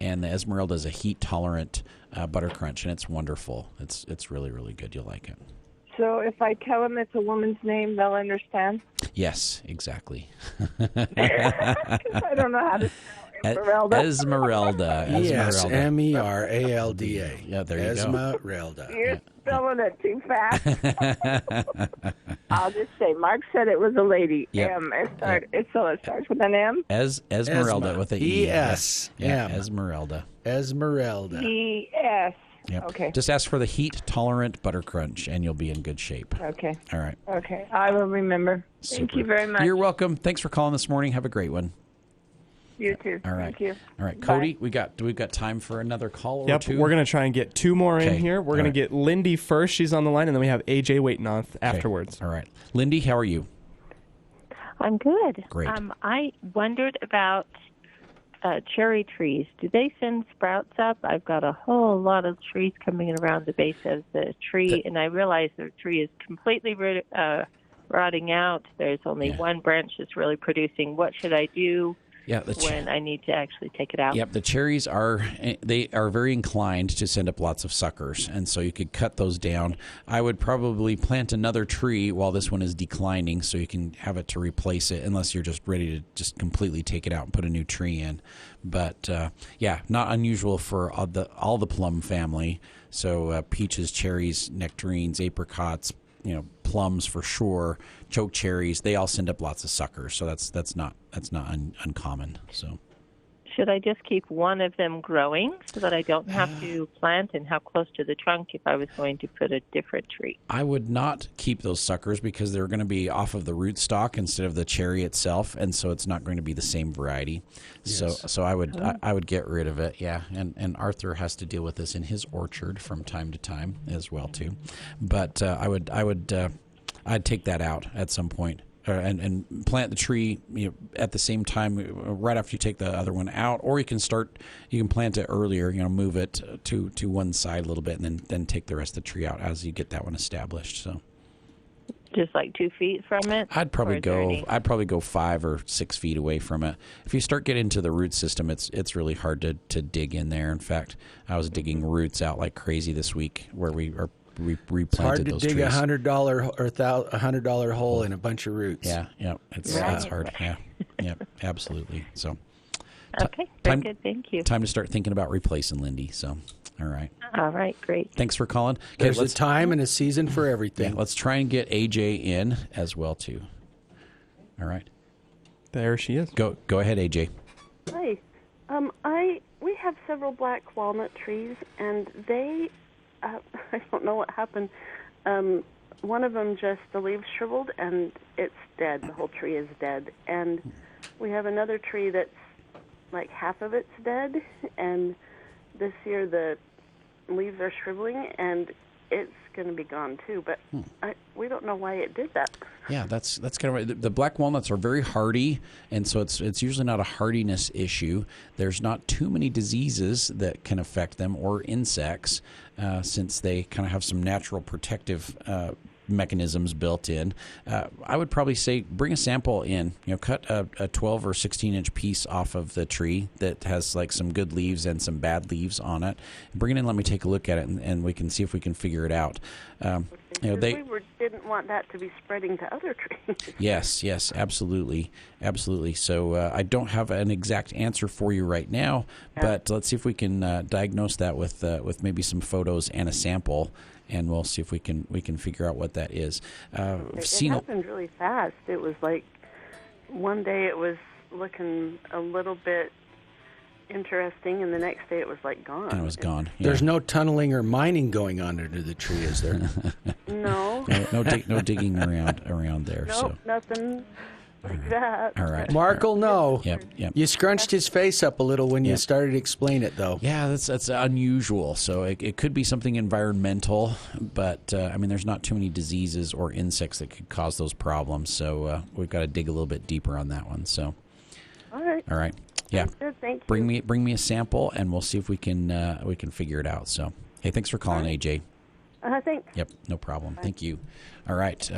and the Esmeralda is a heat-tolerant butter crunch, and it's wonderful. It's really, really good. You'll like it. So if I tell them it's a woman's name, they'll understand? Yes, exactly. I don't know how to spell Esmeralda. Esmeralda. Yes, Meralda. Yeah, there you Esmeralda. You're spelling it too fast. I'll just say, Mark said it was a lady. Yep. It starts with an M? Esmeralda with an E-S. Yeah, Esmeralda. Esmeralda. E-S. Yep. Okay. Just ask for the heat-tolerant butter crunch, and you'll be in good shape. Okay. All right. Okay. I will remember. Thank you very much. You're welcome. Thanks for calling this morning. Have a great one. You too. All right. Thank you. All right, Cody, we've got time for another call or two? Yep, we're going to try and get 2 more in here. We're going to get Lindy first. She's on the line, and then we have AJ waiting on afterwards. All right. Lindy, how are you? I'm good. Great. I wondered about cherry trees. Do they send sprouts up? I've got a whole lot of trees coming around the base of the tree, and I realize the tree is completely rotting out. There's only one branch that's really producing. What should I do when I need to actually take it out? Yep, the cherries are very inclined to send up lots of suckers, and so you could cut those down. I would probably plant another tree while this one is declining so you can have it to replace it, unless you're just ready to just completely take it out and put a new tree in. But, not unusual for all the plum family. So peaches, cherries, nectarines, apricots, plums for sure, choke cherries, they all send up lots of suckers. So that's not uncommon. So should I just keep one of them growing so that I don't have to plant, and how close to the trunk if I was going to put a different tree? I would not keep those suckers because they're going to be off of the rootstock instead of the cherry itself, and so it's not going to be the same variety. Yes. So I would get rid of it. Yeah, and Arthur has to deal with this in his orchard from time to time as well too. But I'd take that out at some point. And plant the tree at the same time right after you take the other one out, or you can plant it earlier, move it to one side a little bit, and then take the rest of the tree out as you get that one established. So just like 2 feet from it? I'd probably go 5 or 6 feet away from it. If you start getting into the root system, it's really hard to dig in there. In fact, I was digging roots out like crazy this week where we replanted those trees. It's hard to dig $100 hole in a bunch of roots. Yeah, it's hard. Yeah, absolutely. So, okay, very good. Thank you. Time to start thinking about replacing Lindy. So, all right. All right, great. Thanks for calling. There's a time and a season for everything. Yeah, let's try and get AJ in as well too. All right. There she is. Go ahead, AJ. Hi. We have several black walnut trees, and they. I don't know what happened. One of them the leaves shriveled and it's dead. The whole tree is dead. And we have another tree that's like half of it's dead. And this year the leaves are shriveling and it's going to be gone too. But we don't know why it did that. Yeah, that's kind of right. The black walnuts are very hardy, and so it's usually not a hardiness issue. There's not too many diseases that can affect them or insects, since they kind of have some natural protective mechanisms built in. I would probably say bring a sample in. Cut a 12 or 16-inch piece off of the tree that has like some good leaves and some bad leaves on it. Bring it in. Let me take a look at it, and we can see if we can figure it out. We didn't want that to be spreading to other trees. Yes, absolutely. So I don't have an exact answer for you right now, but let's see if we can diagnose that with maybe some photos and a sample, and we'll see if we can figure out what that is. It happened really fast. It was like one day it was looking a little bit interesting, and the next day it was like gone. And it was gone. Yeah. There's no tunneling or mining going on under the tree, is there? No. No digging around there. Nope, nothing. like that. All right. Mark will know. Yep. You scrunched his face up a little when you started to explain it, though. Yeah, that's unusual. So it could be something environmental, but there's not too many diseases or insects that could cause those problems. So we've got to dig a little bit deeper on that one. So. All right. Yeah. Good. Thank you. Bring me a sample, and we'll see if we can figure it out. So, hey, thanks for calling, AJ. Thanks. Yep, no problem. Thank you. All right.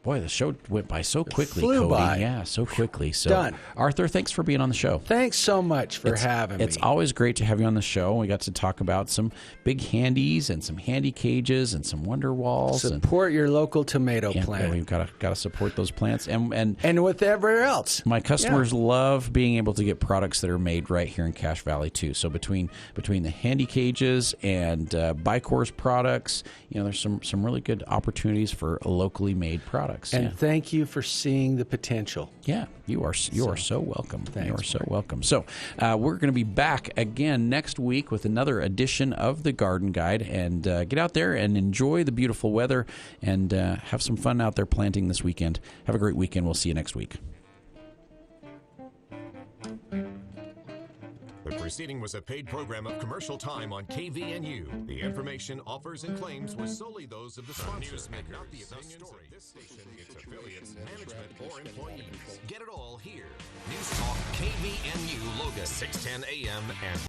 Boy, the show went by so quickly, flew Cody. by. Yeah, so quickly. So, Done. Arthur, thanks for being on the show. Thanks so much for having me. It's always great to have you on the show. We got to talk about some big handies and some handy cages and some wonder walls. Support your local tomato plant. Yeah, we've got to support those plants and with everywhere else. My customers love being able to get products that are made right here in Cache Valley too. So between the handy cages and Bicor's products, there's some really good opportunities for locally made products. And thank you for seeing the potential. Yeah, you are so welcome. Thanks, you are so welcome. So we're going to be back again next week with another edition of the Garden Guide, and get out there and enjoy the beautiful weather and have some fun out there planting this weekend. Have a great weekend. We'll see you next week. The preceding was a paid program of Commercial Time on KVNU. The information, offers, and claims were solely those of the sponsor, and not the opinions of this station, its affiliates, management, or employees. Get it all here. News Talk KVNU Logan, 610 AM and